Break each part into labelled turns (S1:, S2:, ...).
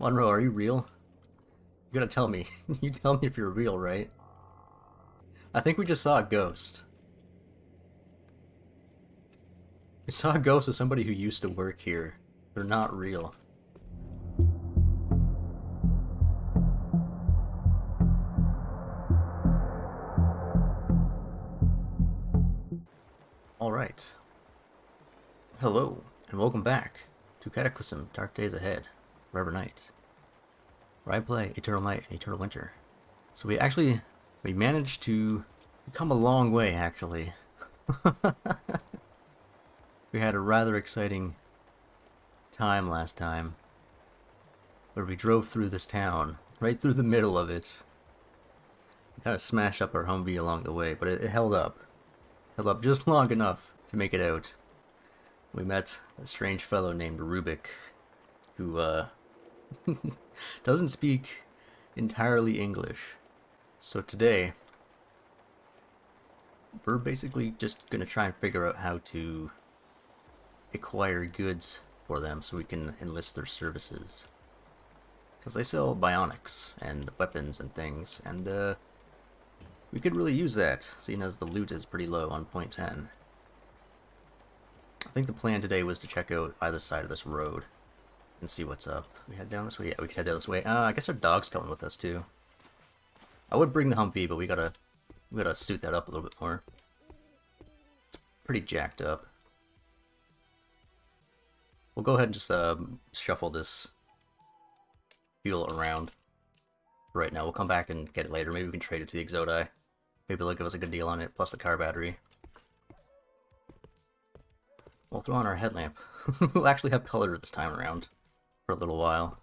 S1: Monroe, are you real? You gotta tell me. You tell me if you're real, right? I think we just saw a ghost. We saw a ghost of somebody who used to work here. They're not real. Alright. Hello, and welcome back to Cataclysm, Dark Days Ahead, Forever Night, where I play Eternal Night and Eternal Winter. So we managed to come a long way, actually. We had a rather exciting time last time, where we drove through this town, right through the middle of it. We kind of smashed up our Humvee along the way, but it held up. Held up just long enough to make it out. We met a strange fellow named Rubik, who doesn't speak entirely English. So today, we're basically just going to try and figure out how to acquire goods for them so we can enlist their services. Because they sell bionics and weapons and things, and we could really use that, seeing as the loot is pretty low on point 10. I think the plan today was to check out either side of this road and see what's up. We head down this way? Yeah, we could head down this way. I guess our dog's coming with us too. I would bring the Humvee, but we gotta suit that up a little bit more. It's pretty jacked up. We'll go ahead and just shuffle this fuel around right now. We'll come back and get it later. Maybe we can trade it to the GrandpuhTy. Maybe they'll give us a good deal on it, plus the car battery. We'll throw on our headlamp. We'll actually have color this time around for a little while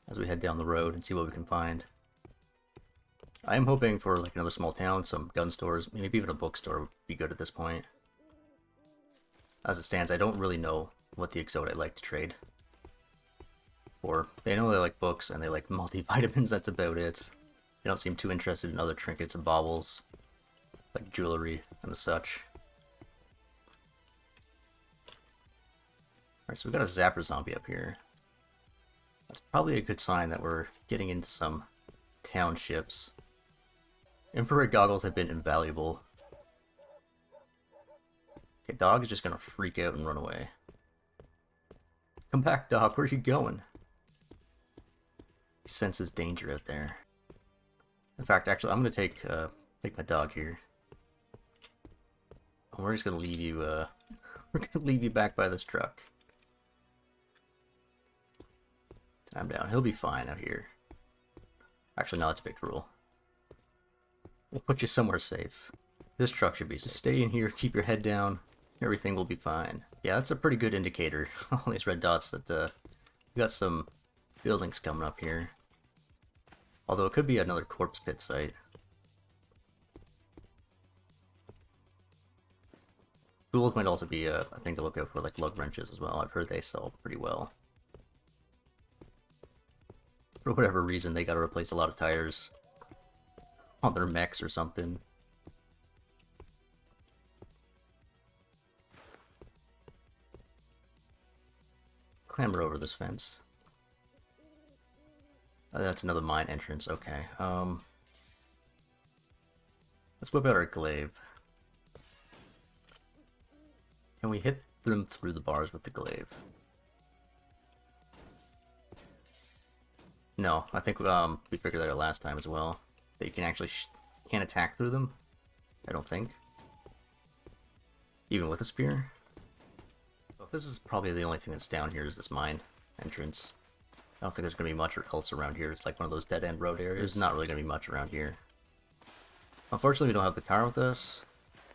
S1: as we head down the road and see what we can find. I am hoping for like another small town, some gun stores, maybe even a bookstore would be good at this point. As it stands, I don't really know what the GrandpuhTy like to trade for. They know they like books and they like multivitamins, that's about it. They don't seem too interested in other trinkets and baubles, like jewelry and the such. Alright, so we got a zapper zombie up here. That's probably a good sign that we're getting into some townships. Infrared goggles have been invaluable. Okay, dog is just gonna freak out and run away. Come back, dog, where are you going? He senses danger out there. In fact, actually, I'm gonna take my dog here. And we're just gonna leave you, we're gonna leave you back by this truck. I'm down. He'll be fine out here. Actually, no, that's a big rule. We'll put you somewhere safe. This truck should be safe. Stay in here, keep your head down. Everything will be fine. Yeah, that's a pretty good indicator. All these red dots that we got some buildings coming up here. Although it could be another corpse pit site. Tools might also be a thing to look out for, like lug wrenches as well. I've heard they sell pretty well. For whatever reason, they gotta replace a lot of tires on their mechs or something. Clamber over this fence. Oh, that's another mine entrance, okay. Let's whip out our glaive. Can we hit them through the bars with the glaive? No, I think we figured that out last time as well. That you can actually can't attack through them. I don't think. Even with a spear. Well, this is probably the only thing that's down here is this mine entrance. I don't think there's going to be much else around here. It's like one of those dead-end road areas. There's not really going to be much around here. Unfortunately, we don't have the car with us,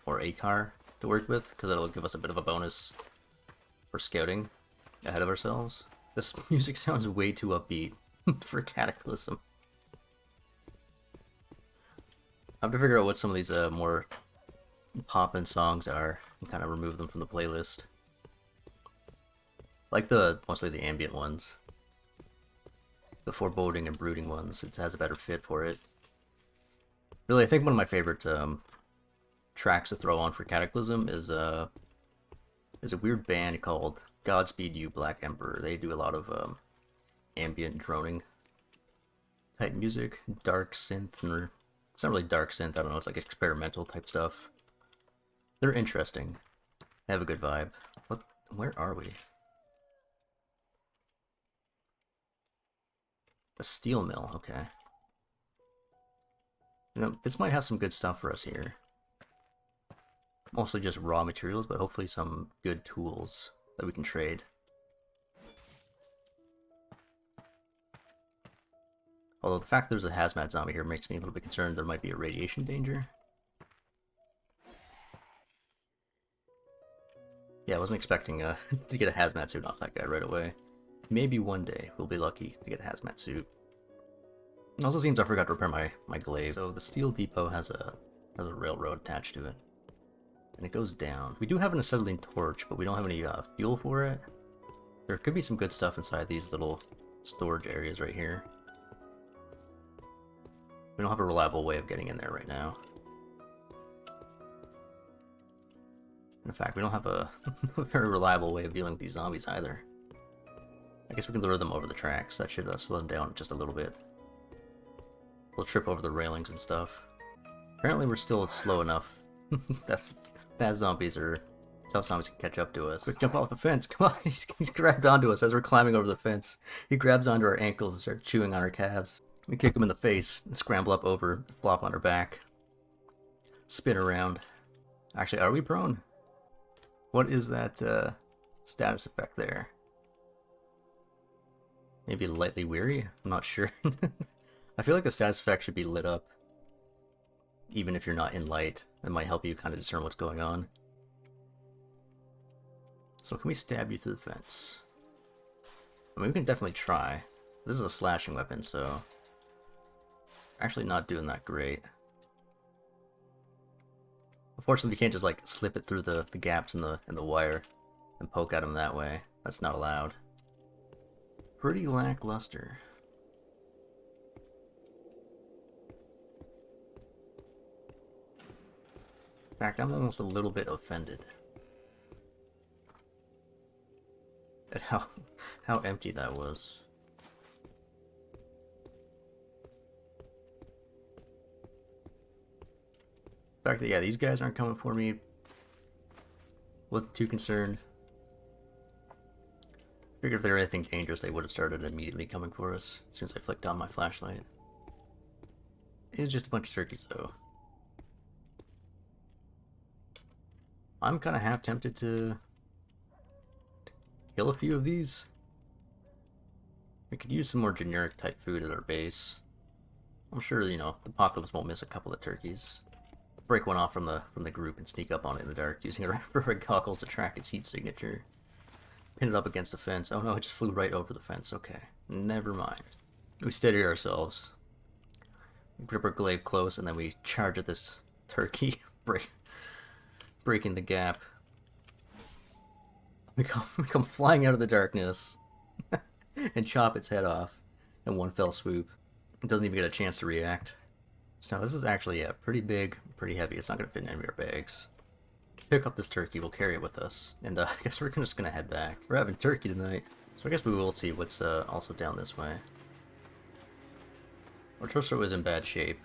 S1: or a car to work with, because it'll give us a bit of a bonus for scouting ahead of ourselves. This music sounds way too upbeat for Cataclysm. I have to figure out what some of these more poppin' songs are and kind of remove them from the playlist. Like mostly the ambient ones. The foreboding and brooding ones, it has a better fit for it. Really, I think one of my favorite tracks to throw on for Cataclysm is a weird band called Godspeed You Black Emperor. They do a lot of ambient droning type music, dark synth, or it's not really dark synth, I don't know, it's like experimental type stuff. They're interesting. They have a good vibe. Where are we? A steel mill, okay. You know, this might have some good stuff for us here. Mostly just raw materials, but hopefully some good tools that we can trade. Although the fact there's a hazmat zombie here makes me a little bit concerned there might be a radiation danger. Yeah, I wasn't expecting to get a hazmat suit off that guy right away. Maybe one day we'll be lucky to get a hazmat suit. It also seems I forgot to repair my glaive. So the steel depot has a railroad attached to it. And it goes down. We do have an acetylene torch, but we don't have any fuel for it. There could be some good stuff inside these little storage areas right here. We don't have a reliable way of getting in there right now. In fact, we don't have a very reliable way of dealing with these zombies either. I guess we can lure them over the tracks. That should slow them down just a little bit. They'll trip over the railings and stuff. Apparently we're still slow enough. That's fast zombies or tough zombies can catch up to us. Quick, jump off the fence. Come on, he's grabbed onto us as we're climbing over the fence. He grabs onto our ankles and starts chewing on our calves. We kick him in the face and scramble up over, flop on our back. Spin around. Actually, are we prone? What is that status effect there? Maybe lightly weary? I'm not sure. I feel like the status effect should be lit up. Even if you're not in light. That might help you kind of discern what's going on. So can we stab you through the fence? I mean, we can definitely try. This is a slashing weapon, so... actually not doing that great. Unfortunately, we can't just like slip it through the gaps in the wire and poke at him that way. That's not allowed. Pretty lackluster. In fact, I'm almost a little bit offended at how empty that was. The fact that, yeah, these guys aren't coming for me, wasn't too concerned. Figured if they were anything dangerous, they would have started immediately coming for us as soon as I flicked on my flashlight. It's just a bunch of turkeys, though. I'm kind of half tempted to kill a few of these. We could use some more generic type food at our base. I'm sure, you know, the apocalypse won't miss a couple of turkeys. Break one off from the group and sneak up on it in the dark using infrared goggles to track its heat signature. Pin it up against a fence. Oh no, it just flew right over the fence. Okay, never mind. We steady ourselves. We grip our glaive close and then we charge at this turkey, breaking the gap. We come flying out of the darkness and chop its head off in one fell swoop. It doesn't even get a chance to react. So this is actually pretty big, pretty heavy. It's not going to fit in any of our bags. Pick up this turkey, we'll carry it with us. And I guess we're just going to head back. We're having turkey tonight. So I guess we will see what's also down this way. Our torso is in bad shape.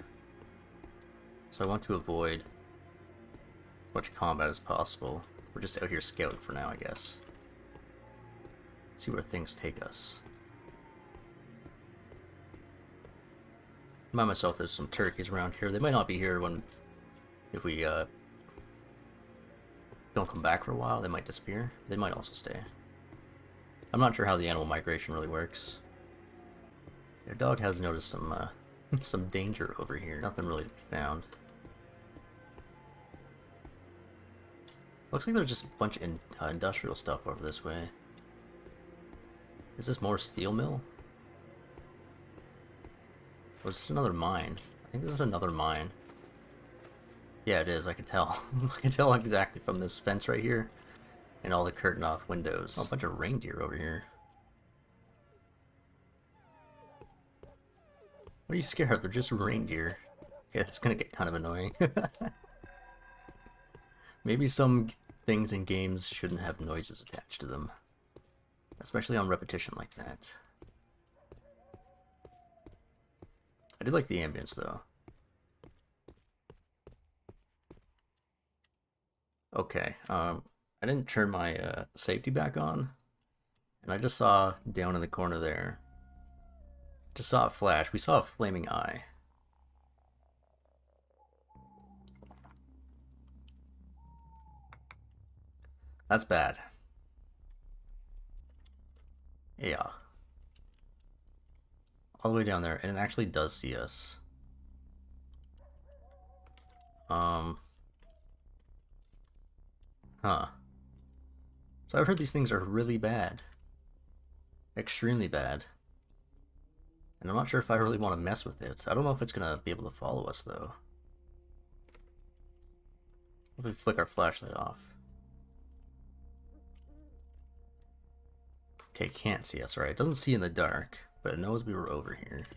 S1: So I want to avoid as much combat as possible. We're just out here scouting for now, I guess. See where things take us. Remind myself there's some turkeys around here. They might not be here if we don't come back for a while. They might disappear. They might also stay. I'm not sure how the animal migration really works. Your dog has noticed some danger over here. Nothing really to be found. Looks like there's just a bunch of industrial stuff over this way. Is this more steel mill? Or is this another mine? I think this is another mine. Yeah, it is. I can tell. I can tell exactly from this fence right here and all the curtain off windows. Oh, a bunch of reindeer over here. What are you scared of? They're just reindeer. Yeah, it's gonna get kind of annoying. Maybe some things in games shouldn't have noises attached to them. Especially on repetition like that. do like the ambience though. Okay, I didn't turn my safety back on, and I just saw down in the corner there, just saw a flash. We saw a flaming eye. That's bad. Yeah. All the way down there, and it actually does see us. Huh. So I've heard these things are really bad. Extremely bad. And I'm not sure if I really want to mess with it. I don't know if it's gonna be able to follow us though. If we flick our flashlight off. Okay, can't see us, right? It doesn't see in the dark, but it knows we were over here.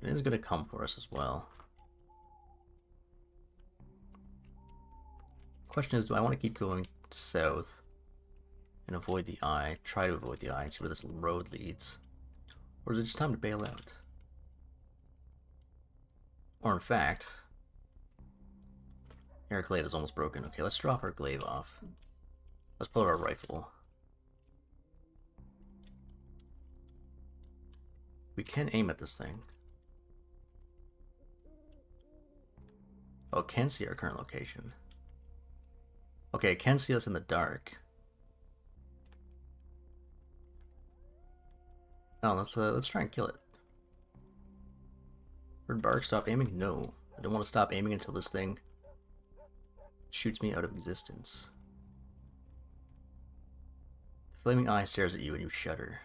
S1: It is gonna come for us as well. Question is, do I want to keep going south and avoid the eye, try to avoid the eye and see where this road leads? Or is it just time to bail out? Or in fact, our glaive is almost broken. Okay, let's drop our glaive off. Let's pull out our rifle. We can aim at this thing. Oh, it can see our current location. Okay, it can see us in the dark. Oh, let's try and kill it. Bird bark, stop aiming? No. I don't want to stop aiming until this thing shoots me out of existence. The flaming eye stares at you and you shudder.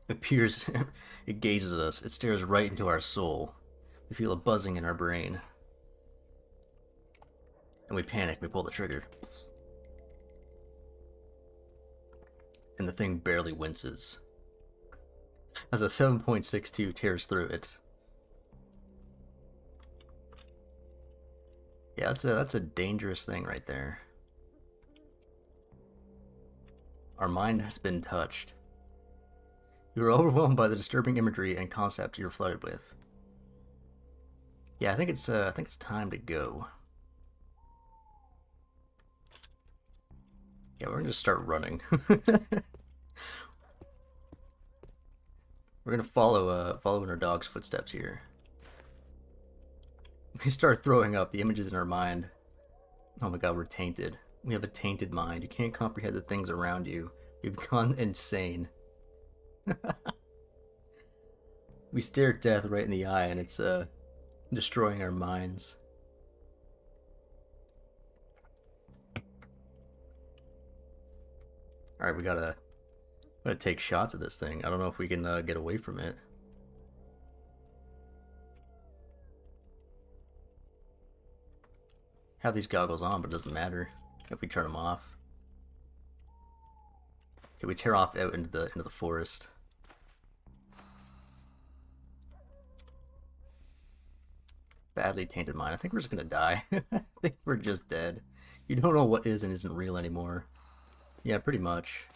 S1: It peers, it gazes at us, it stares right into our soul. We feel a buzzing in our brain. And we panic, we pull the trigger. And the thing barely winces as a 7.62 tears through it. Yeah, that's a dangerous thing right there. Our mind has been touched. You are overwhelmed by the disturbing imagery and concepts you're flooded with. Yeah, I think it's time to go. Yeah, we're gonna just start running. We're gonna follow in our dog's footsteps here. We start throwing up the images in our mind. Oh my god, we're tainted. We have a tainted mind. You can't comprehend the things around you. We've gone insane. We stare at death right in the eye, and it's destroying our minds. Alright, we gotta take shots at this thing. I don't know if we can get away from it. Have these goggles on, but it doesn't matter if we turn them off. Okay, we tear off out into the forest. Badly tainted mind. I think we're just gonna die. I think we're just dead. You don't know what is and isn't real anymore. Yeah, pretty much.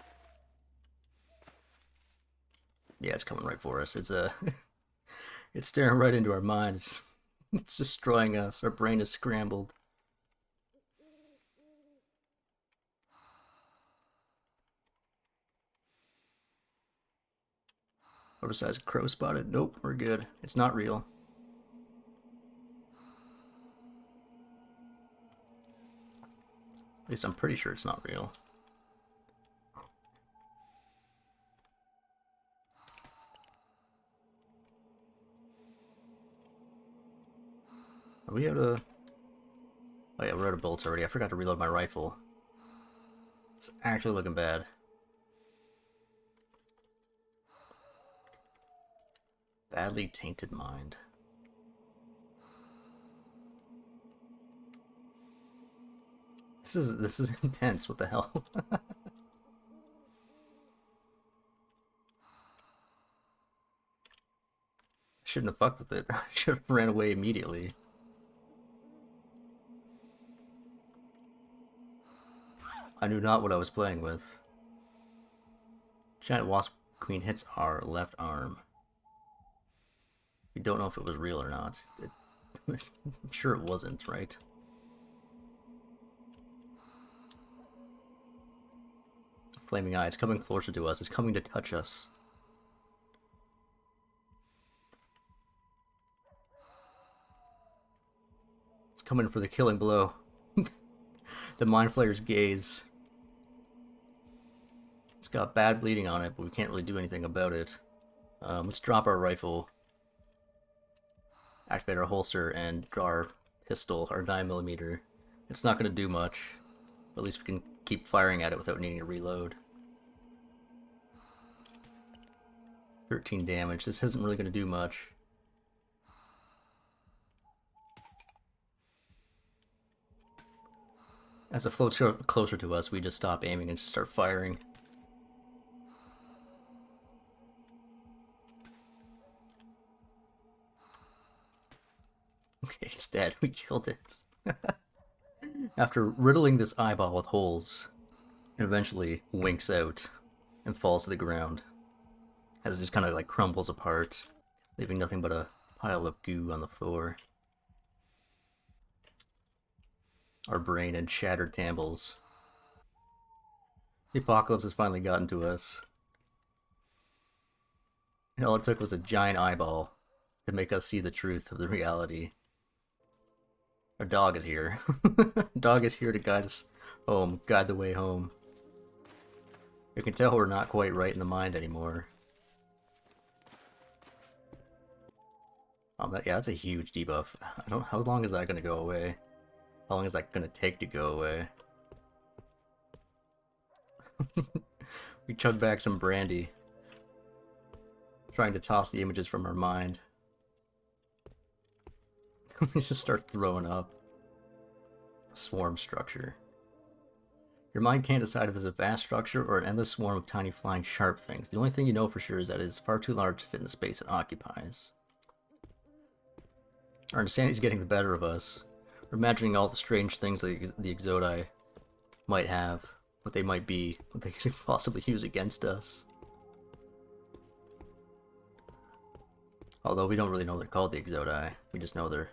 S1: Yeah, it's coming right for us. It's it's staring right into our minds. It's destroying us. Our brain is scrambled. Oversized crow spotted. Nope, we're good. It's not real. At least I'm pretty sure it's not real. Are we out of... Oh yeah, we're out of bullets already. I forgot to reload my rifle. It's actually looking bad. Badly tainted mind. This is intense. What the hell? Shouldn't have fucked with it. I should have ran away immediately. I knew not what I was playing with. Giant wasp queen hits our left arm. We don't know if it was real or not. I'm sure it wasn't, right? Flaming eye, it's coming closer to us. It's coming to touch us. It's coming for the killing blow. The Mind Flayer's gaze. It's got bad bleeding on it, but we can't really do anything about it. Let's drop our rifle, activate our holster, and draw our pistol, our 9mm. It's not going to do much, but at least we can keep firing at it without needing to reload. 13 damage. This isn't really going to do much. As it floats closer to us, we just stop aiming and just start firing. Okay, it's dead. We killed it. After riddling this eyeball with holes, it eventually winks out and falls to the ground as it just kind of like crumbles apart, leaving nothing but a pile of goo on the floor. Our brain in shattered tambles. The apocalypse has finally gotten to us. And all it took was a giant eyeball to make us see the truth of the reality. Our dog is here. Dog is here to guide us home, guide the way home. You can tell we're not quite right in the mind anymore. Yeah, that's a huge debuff. How long is that going to go away? How long is that going to take to go away? We chug back some brandy, trying to toss the images from our mind. We just start throwing up. Swarm structure. Your mind can't decide if there's a vast structure or an endless swarm of tiny flying sharp things. The only thing you know for sure is that it is far too large to fit in the space it occupies. Our insanity is getting the better of us. We're imagining all the strange things that the Exodi might have, what they might be, what they could possibly use against us. Although we don't really know they're called the Exodi, we just know they're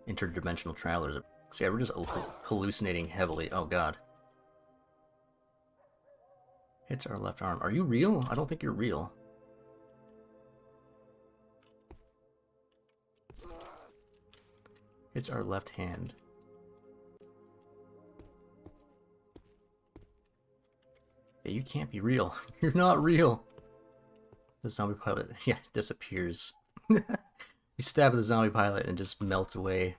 S1: interdimensional travelers. So yeah, we're just hallucinating heavily. Oh god. Hits our left arm. Are you real? I don't think you're real. Hits our left hand. Yeah, you can't be real. You're not real. The zombie pilot, yeah, disappears. We stab the zombie pilot and just melts away.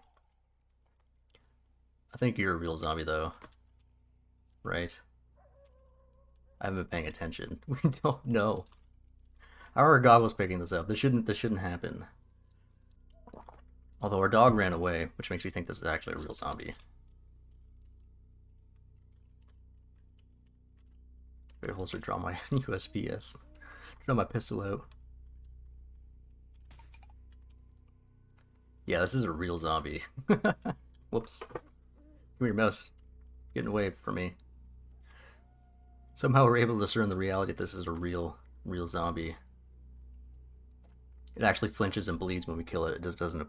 S1: I think you're a real zombie, though. Right? I haven't been paying attention. We don't know. How are our goggles picking this up? This shouldn't happen. Although our dog ran away, which makes me think this is actually a real zombie. Very holster, draw my USPS. Draw my pistol out. Yeah, this is a real zombie. Whoops. Come here, mouse. Getting away from me. Somehow we're able to discern the reality that this is a real zombie. It actually flinches and bleeds when we kill it. It just doesn't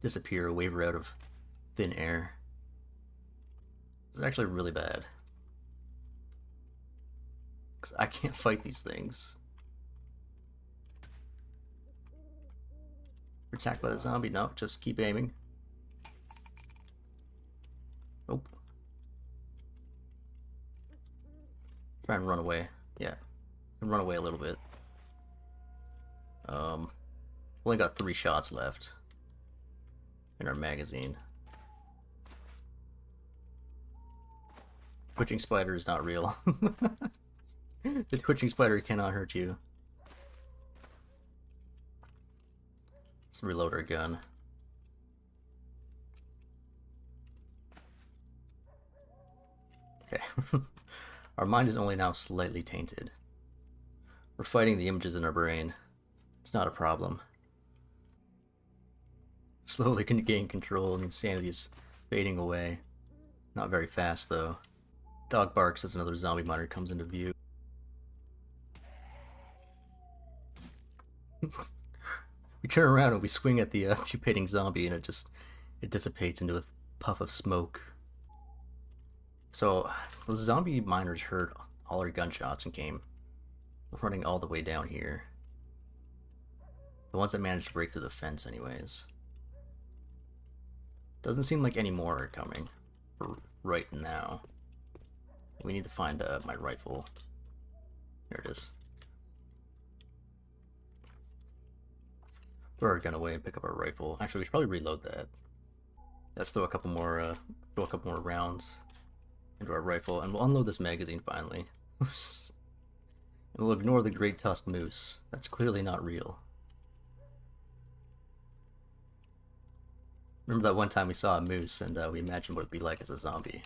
S1: disappear, or waver out of thin air. This is actually really bad. Because I can't fight these things. We're attacked by the zombie. No, just keep aiming. Nope. Try and run away. Yeah. And run away a little bit. Only got 3 shots left in our magazine. Twitching spider is not real. The twitching spider cannot hurt you. Let's reload our gun. Okay. Our mind is only now slightly tainted. We're fighting the images in our brain. It's not a problem. Slowly can gain control and insanity is fading away. Not very fast though. Dog barks as another zombie miner comes into view. We turn around and we swing at the pupating zombie, and it dissipates into a puff of smoke. So those zombie miners heard all our gunshots and came running all the way down here. The ones that managed to break through the fence, anyways. Doesn't seem like any more are coming for right now. We need to find my rifle. Here it is. Throw our gun away and pick up our rifle. Actually, we should probably reload that. Let's throw a couple more rounds into our rifle, and we'll unload this magazine finally. And we'll ignore the great tusked moose. That's clearly not real. Remember that one time we saw a moose and we imagined what it'd be like as a zombie.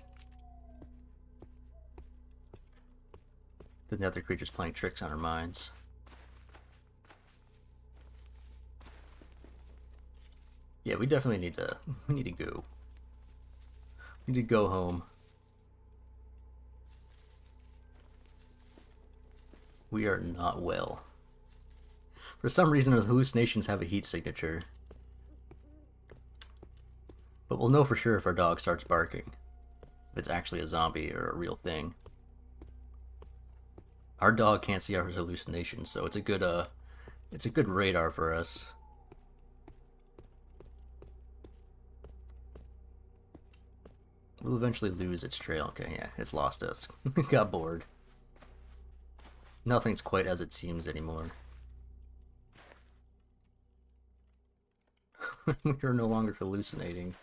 S1: The nether creature's playing tricks on our minds. Yeah, we definitely need to go. We need to go home. We are not well. For some reason, our hallucinations have a heat signature. But we'll know for sure if our dog starts barking. If it's actually a zombie or a real thing. Our dog can't see our hallucinations, so it's a good radar for us. We'll eventually lose its trail. Okay, yeah, it's lost us. It got bored. Nothing's quite as it seems anymore. We're no longer hallucinating.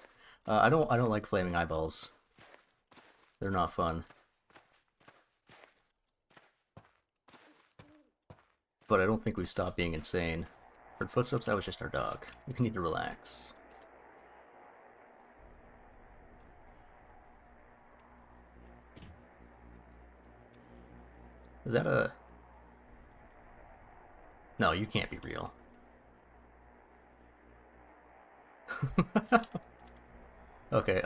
S1: I don't like flaming eyeballs. They're not fun. But I don't think we've stopped being insane. For the footsteps, that was just our dog. We need to relax. Is that a... No, you can't be real. Okay,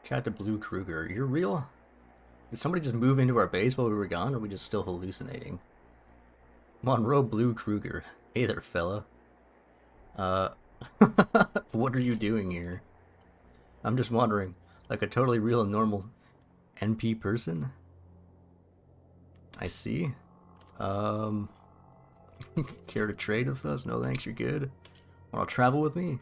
S1: Chat to Blue Kruger. You're real? Did somebody just move into our base while we were gone, or are we just still hallucinating? Monroe Blue Kruger. Hey there, fella. What are you doing here? I'm just wondering, like a totally real and normal NP person? I see. Care to trade with us? No thanks, you're good. Wanna travel with me?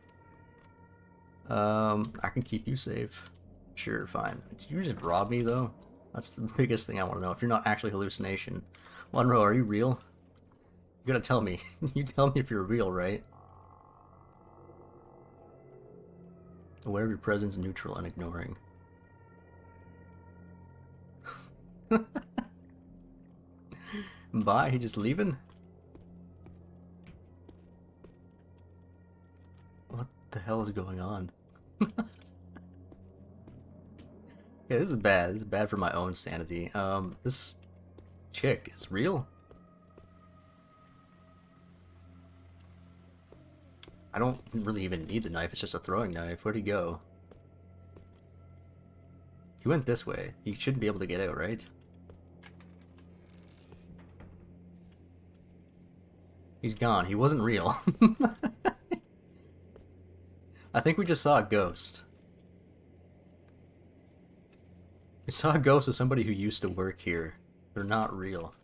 S1: I can keep you safe. Sure, fine. Did you just rob me, though? That's the biggest thing I want to know. If you're not actually hallucination. Monroe, are you real? You gotta tell me. You tell me if you're real, right? Aware of your presence, neutral, and ignoring. Bye, he just leaving? What the hell is going on? Yeah, this is bad. This is bad for my own sanity. This chick is real? I don't really even need the knife. It's just a throwing knife. Where'd he go? He went this way. He shouldn't be able to get out, right? He's gone. He wasn't real. I think we just saw a ghost. We saw a ghost of somebody who used to work here. They're not real.